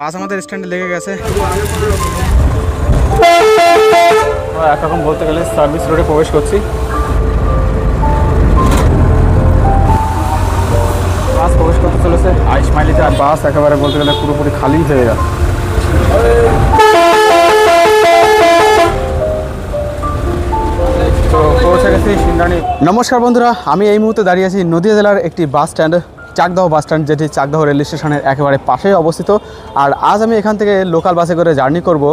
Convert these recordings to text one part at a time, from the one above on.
বাস আমাদের স্ট্যান্ডে লেগে গেছে। একরকম বলতে গেলে সার্ভিস রোডে প্রবেশ করছি। বাস প্রবেশ করতে চলেছে আইসমাইলিতে, আর বাস একেবারে বলতে গেলে পুরোপুরি খালি হয়ে গেছে। তো পৌঁছে গেছি সিন্দানি। নমস্কার বন্ধুরা, আমি এই মুহূর্তে দাঁড়িয়ে আছি নদীয়া জেলার একটি bus stand, Chakdah bus stand, যেটি চাকদাহ রেল স্টেশনের একেবারে পাশেই অবস্থিত। আর আজ আমি এখান থেকে লোকাল বাসে করে জার্নি করব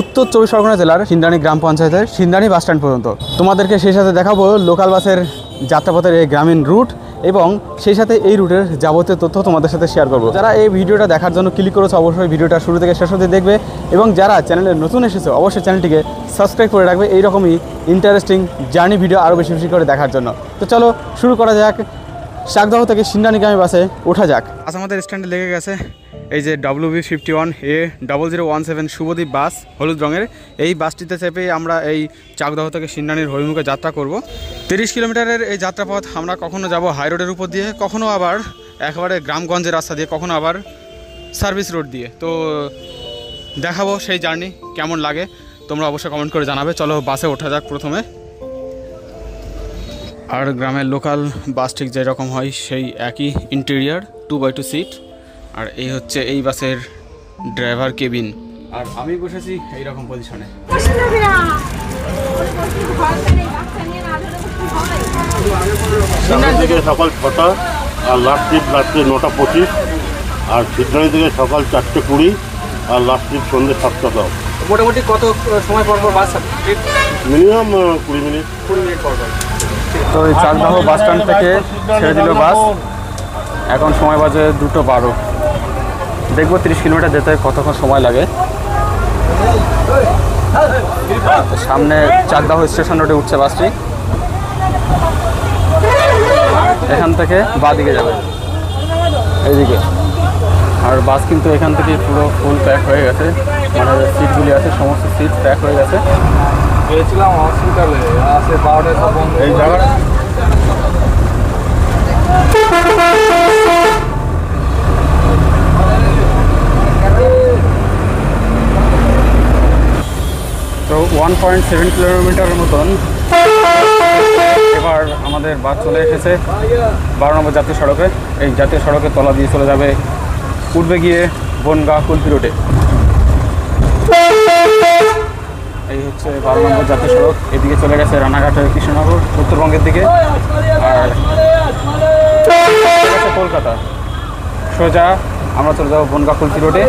উত্তর চব্বিশ পরগনা জেলার সিন্দানি গ্রাম পঞ্চায়েতের সিন্দানি বাস স্ট্যান্ড পর্যন্ত। তোমাদেরকে সেই সাথে দেখাবো লোকাল বাসের যাত্রাপথের এই গ্রামীণ রুট এবং সেই সাথে এই রুটের যাবতীয় তথ্য তোমাদের সাথে শেয়ার করব। যারা এই ভিডিওটা দেখার জন্য ক্লিক করেছো অবশ্যই ভিডিওটা শুরু থেকে শেষ অবধি দেখবে, এবং যারা চ্যানেলে নতুন এসেছো অবশ্যই চ্যানেলটিকে সাবস্ক্রাইব করে রাখবে এইরকমই ইন্টারেস্টিং জার্নি ভিডিও আরও বেশি বেশি করে দেখার জন্য। তো চলো শুরু করা যাক, চাকদাহ থেকে সিন্দানি গ্রামে বাসে ওঠা যাক। বাস আমাদের স্ট্যান্ডে লেগে গেছে। এই যে WB51A0017 শুভদ্বীপ বাস হলুদ রঙের, এই বাসটিতে চেপে আমরা এই চাকদাহ থেকে সিন্দানির হরিমুখে যাত্রা করব। 30 কিলোমিটারের এই যাত্রাপথ আমরা কখনো যাব হাই রোডের উপর দিয়ে, কখনো আবার একেবারে গ্রামগঞ্জের রাস্তা দিয়ে, কখনো আবার সার্ভিস রোড দিয়ে। তো দেখাবো সেই জার্নি কেমন লাগে, তোমরা অবশ্যই কমেন্ট করে জানাবে। চলো বাসে ওঠা যাক প্রথমে। আর গ্রামের লোকাল বাস ঠিক যেরকম হয় সেই একই ইন্টেরিয়ার, 2x2 সিট। আর এই হচ্ছে এই বাসের ড্রাইভার কেবিন, আর আমি বসেছি এইরকম পজিশনে। সিন্দানি থেকে সকাল 6টা আর লাস্ট ট্রিপ রাত্রে 9টা 25, আর সিন্দানি থেকে সকাল 4টে 20 আর লাস্ট ট্রিপ সন্ধ্যে 7টা 10। মোটামুটি কত সময় পর পর বাস মিনিমাম 20 মিনিট পর পর। তো এই চাকদাহ বাস স্ট্যান্ড থেকে ছেড়ে দিল বাস, এখন সময় বাজে 2:12। দেখবো 30 কিলোমিটার যেতে কতক্ষণ সময় লাগে। সামনে চাকদাহ স্টেশন রোডে উঠছে বাসটি, এখান থেকে বাঁ দিকে যাবে এইদিকে। আর বাস কিন্তু এখান থেকে পুরো ফুল প্যাক হয়ে গেছে, মানে সিটগুলি আছে সমস্ত সিট প্যাক হয়ে গেছে। গিয়েছিলাম হসপিটালে, আসে 12টায় সব বন্ধ। এই জায়গাটা তো 1.7 কিলোমিটারের মতন এবার আমাদের বাস চলে এসেছে 12 নম্বর জাতীয় সড়কে। এই জাতীয় সড়কের তলা দিয়ে চলে যাবে পূর্বে গিয়ে বনগাঁ কুলপি রোডে। এই হচ্ছে 12 নম্বর জাতীয় সড়ক, এদিকে চলে গেছে রানাঘাটের কৃষ্ণনগর উত্তরবঙ্গের দিকে, আর কলকাতা। সোজা আমরা চলে যাবো বনগাঁ কুলপি রোডে,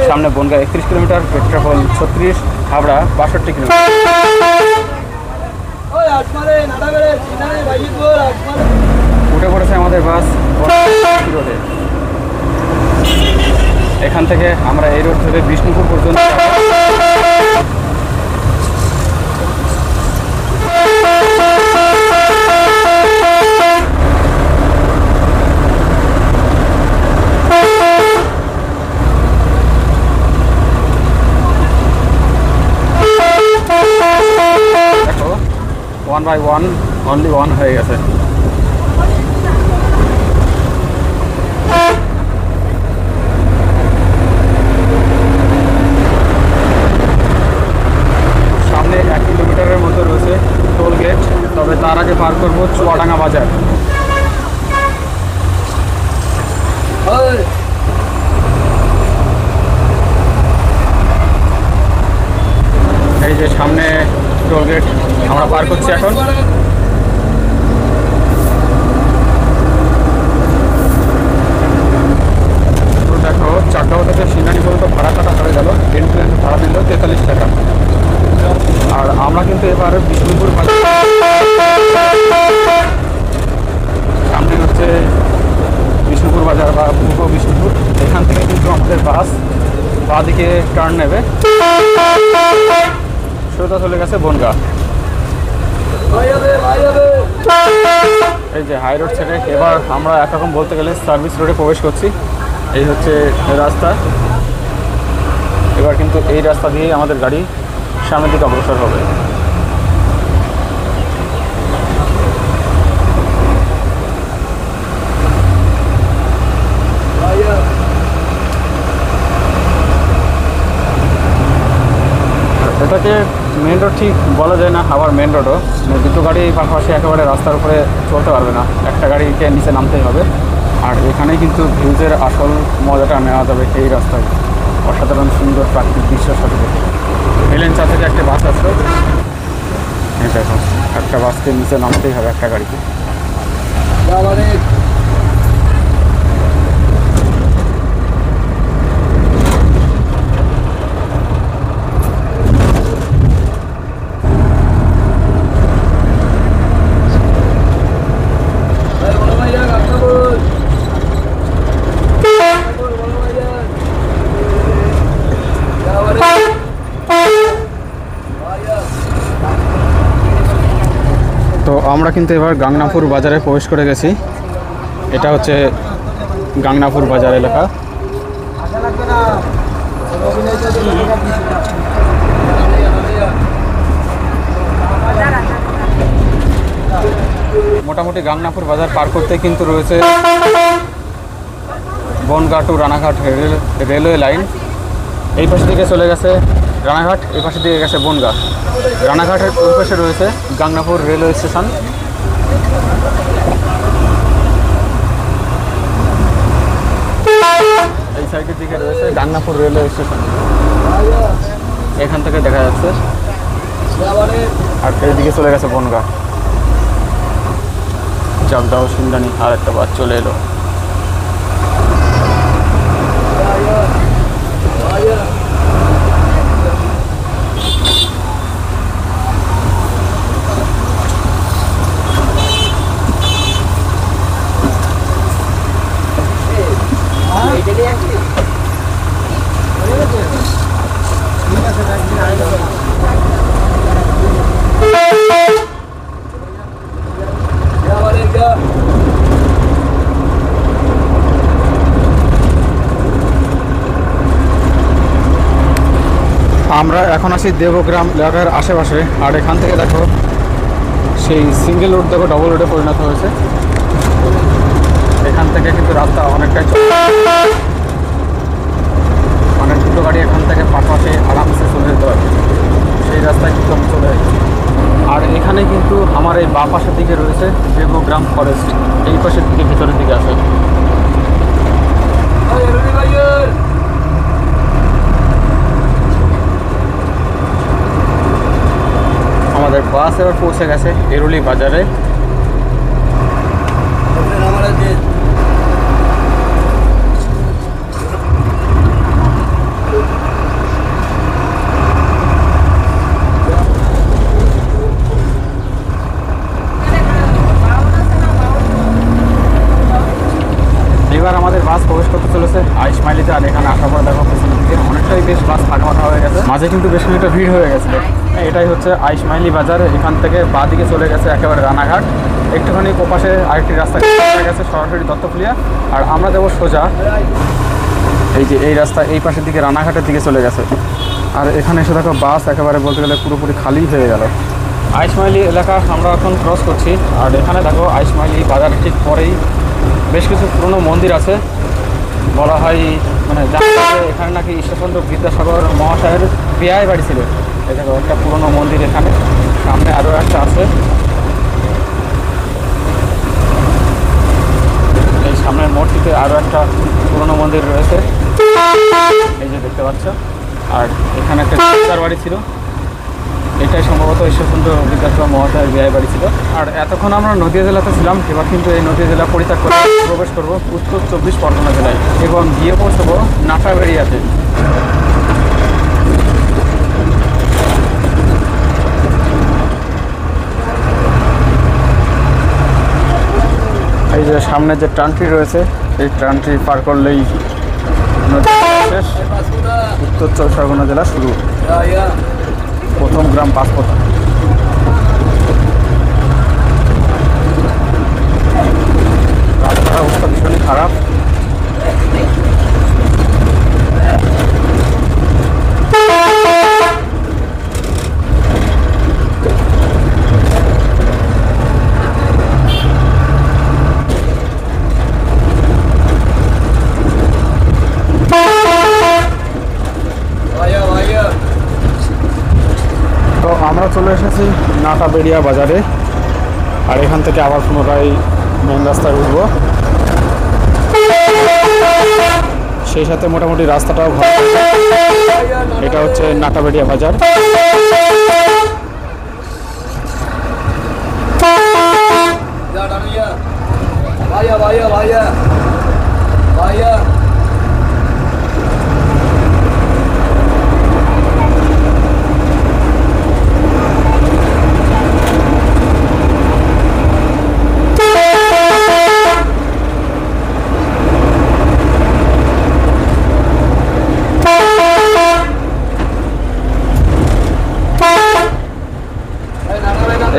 সামনে বনগাঁ 31 কিলোমিটার, পেট্রাপোল 36, হাবড়া 62 কিলোমিটার। উঠে পড়েছে আমাদের বাস কুলপি রোডে। এখান থেকে আমরা এই রোড ধরে বিষ্ণুপুর পর্যন্ত দেখো 1/1 অনলি 1 হয়ে গেছে। সামনে 1 কিলোমিটারের মতো রয়েছে টোল গেট, তবে তার আগে পার করবো চুয়াডাঙ্গা বাজার। এই যে সামনে টোল গেট আমরা পার করছি এখন। তো দেখো চাকদাহ থেকে সিন্দানি পর্যন্ত ভাড়া কাটা হয়ে গেল, ট্রেন ভাড়া দিল 43 টাকা। আর আমরা কিন্তু এবার বিষ্ণুপুর সামনে হচ্ছে বিষ্ণুপুর বাজার বা পূর্ব বিষ্ণুপুর, এখান থেকে কিন্তু আমাদের বাস বাঁ দিকে টার্ন নেবে, সোজা চলে গেছে বনগাঁ। এই যে হাই রোড ছেড়ে এবার আমরা একরকম বলতে গেলে সার্ভিস রোডে প্রবেশ করছি। এই হচ্ছে রাস্তা, এবার কিন্তু এই রাস্তা দিয়ে আমাদের গাড়ি সামনের দিকে অগ্রসর হবে। এটাকে মেন রোড ঠিক বলা যায় না, আবার মেন রোডও, দুটো গাড়ি পাশাপাশি একেবারে রাস্তার উপরে চলতে পারবে না, একটা গাড়িকে নিচে নামতেই হবে। আর এখানেই কিন্তু ভিউজের আসল মজাটা নেওয়া যাবে এই রাস্তায়, অসাধারণ সুন্দর প্রাকৃতিক দৃশ্যের সাথে। এলেন চা থেকে একটা বাস আসলো, এই দেখো একটা বাসকে নিচে নামতেই হবে একটা গাড়িকে। তো আমরা কিন্তু এবার গাংনাপুর বাজারে প্রবেশ করে গেছি। এটা হচ্ছে গাংনাপুর বাজার এলাকা। মোটামুটি গাংনাপুর বাজার পার করতে কিন্তু রয়েছে Bangaon to Ranaghat railway line. এই পাশে দিকে চলে গেছে রানাঘাট, এই পাশে দিকে গেছে বনগাঁ। রানাঘাটের ওই পাশে রয়েছে গাংনাপুর রেলওয়ে স্টেশন। এই সাইডের দিকে রয়েছে গাংনাপুর রেলওয়ে স্টেশন, এখান থেকে দেখা যাচ্ছে। আর এইদিকে চলে গেছে বনগাঁ। চাকদাহ সিন্দানি আর একটা বাস চলে এলো। আমরা এখন আছি দেবগ্রাম এলাকার আশেপাশে। আর এখান থেকে দেখো সেই সিঙ্গেল রোড দেখো ডবল রোডে পরিণত হয়েছে। এখান থেকে কিন্তু রাস্তা অনেকটাই মানে দুটো গাড়ি এখান থেকে পাশাপাশি আরামসে চলে যেতে পারে, সেই রাস্তায় কিন্তু আমি চলে যাচ্ছি। আর এখানে কিন্তু আমার এই বাঁ পাশের দিকে রয়েছে দেবগ্রাম ফরেস্ট, এই পাশের দিকে ভিতরের দিকে আসে। আমাদের বাস এবার পৌঁছে গেছে এরুলি বাজারে। এবার আমাদের বাস প্রবেশ করতে চলেছে আইসমাইলিতে। আর এখানে আসার পর দেখো পেছনের দিকে অনেকটাই বেশ বাস ফাঁকা ফাঁকা হয়ে গেছে, মাঝে কিন্তু বেশ খানিকটা ভিড় হয়ে গেছিলো। এটাই হচ্ছে আইসমাইলি বাজার। এখান থেকে বাঁ দিকে চলে গেছে একেবারে রানাঘাট, একটুখানি ওপাশে আরেকটি রাস্তা গেছে সরাসরি দত্তফুলিয়া। আর আমরা দেবো সোজা এই যে এই রাস্তা, এই পাশের দিকে রানাঘাটের দিকে চলে গেছে। আর এখানে এসে দেখো বাস একেবারে বলতে গেলে পুরোপুরি খালি হয়ে গেল। আইসমাইলি এলাকা আমরা এখন ক্রস করছি। আর এখানে দেখো আইসমাইলি বাজার ঠিক পরেই বেশ কিছু পুরনো মন্দির আছে। বলা হয় মানে জানা যায় এখানে নাকি ঈশ্বরচন্দ্র বিদ্যাসাগর মহাশয়ের বিয়ে বাড়ি ছিল। এই দেখো একটা পুরনো মন্দির, এখানে সামনে আরও একটা আছে। এই সামনের মোড়টিতে আরও একটা পুরনো মন্দির রয়েছে, এই যে দেখতে পাচ্ছ। আর এখানে একটা জমিদার বাড়ি ছিল, এটাই সম্ভবত ঈশ্বরচন্দ্র বিদ্যাসাগর মহাশয়ের বিয়ে বাড়ি ছিল। আর এতক্ষণ আমরা নদীয়া জেলাতে ছিলাম, এবার কিন্তু এই নদীয়া জেলা পরিত্যাগ করে প্রবেশ করবো উত্তর 24 পরগনা জেলায় এবং গিয়ে পৌঁছবো নাটাবেড়িয়াতে। এই যে সামনে যে ট্রানটি রয়েছে, এই ট্রানটি পার করলেই শেষ, উত্তর 24 পরগনা জেলা শুরু। প্রথম গ্রাম পাসপোর্ট। রাস্তার অবস্থা ভীষণই খারাপ। চলে এসেছি নাটাবেড়িয়া বাজারে, আর এখান থেকে আবার পুনরায় মেন রাস্তায় উঠব। সেই সাথে মোটামুটি রাস্তাটাও ভালো। এটা হচ্ছে নাটাবেড়িয়া বাজার।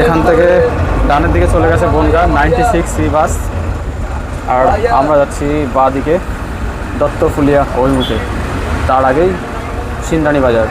এখান থেকে ডানের দিকে চলে গেছে বনগা 96 সি বাস, আর আমরা যাচ্ছি বাঁ দিকে দত্তফুলিয়া অভিমুখে। তার আগেই সিন্দানি বাজার।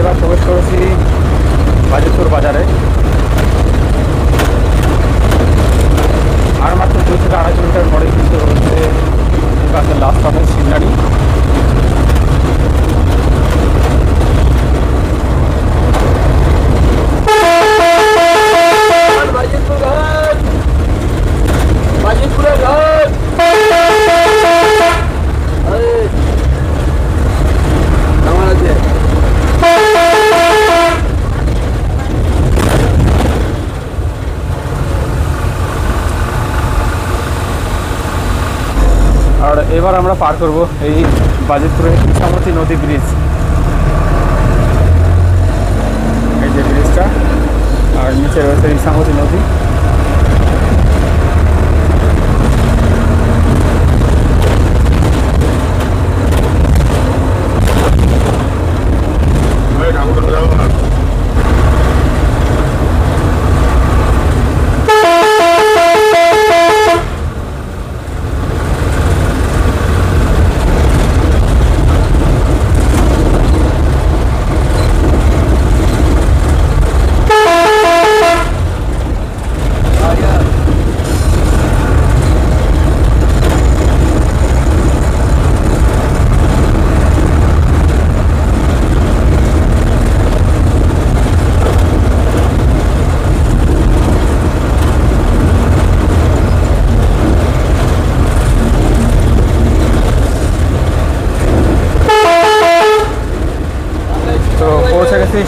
এবার প্রবেশ করেছি বাজিতপুর বাজারে। আর মাত্র 2 থেকে 2.5 কিলোমিটার পরে কিন্তু হচ্ছে লাস্ট হবে সিন্দানি। আর এবার আমরা পার করব এই বাজিতপুরের ইছামতি নদী ব্রিজ। এই যে ব্রিজটা, আর নিচে রয়েছে ইছামতি নদী।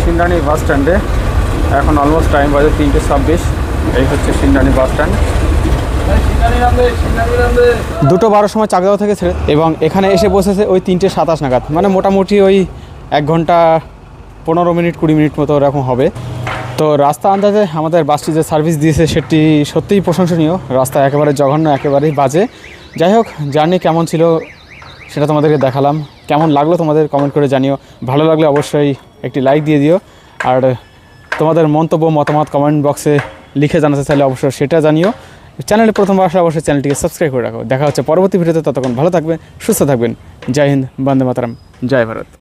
সিন্দানি বাস স্ট্যান্ডে। এখন অলমোস্ট টাইম বাজে 3:26। এই হচ্ছে সিন্দানি বাস স্ট্যান্ড। 2:12 সময় চাকদাহ থেকে ছেড়ে এবং এখানে এসে বসেছে ওই 3:27 নাগাদ, মানে মোটামুটি ওই 1 ঘন্টা 15 মিনিট 20 মিনিট মতো এরকম হবে। তো রাস্তা আন্দাজে আমাদের বাসটি যে সার্ভিস দিয়েছে সেটি সত্যিই প্রশংসনীয়। রাস্তা একেবারে জঘন্য, একেবারেই বাজে। যাই হোক, জার্নি কেমন ছিল সেটা তোমাদেরকে দেখালাম। কেমন লাগলো তোমাদের কমেন্ট করে জানিও। ভালো লাগলে অবশ্যই একটি লাইক দিয়ে দিও, আর তোমাদের মন্তব্য মতামত কমেন্ট বক্সে লিখে জানাতে চাইলে অবশ্যই সেটা জানিও। চ্যানেলে প্রথমবার আসলে অবশ্যই চ্যানেলটিকে সাবস্ক্রাইব করে রাখো। দেখা হচ্ছে পরবর্তী ভিডিওতে। ততক্ষণ ভালো থাকবেন, সুস্থ থাকবেন। জয় হিন্দ, বন্দে মাতরম, জয় ভারত।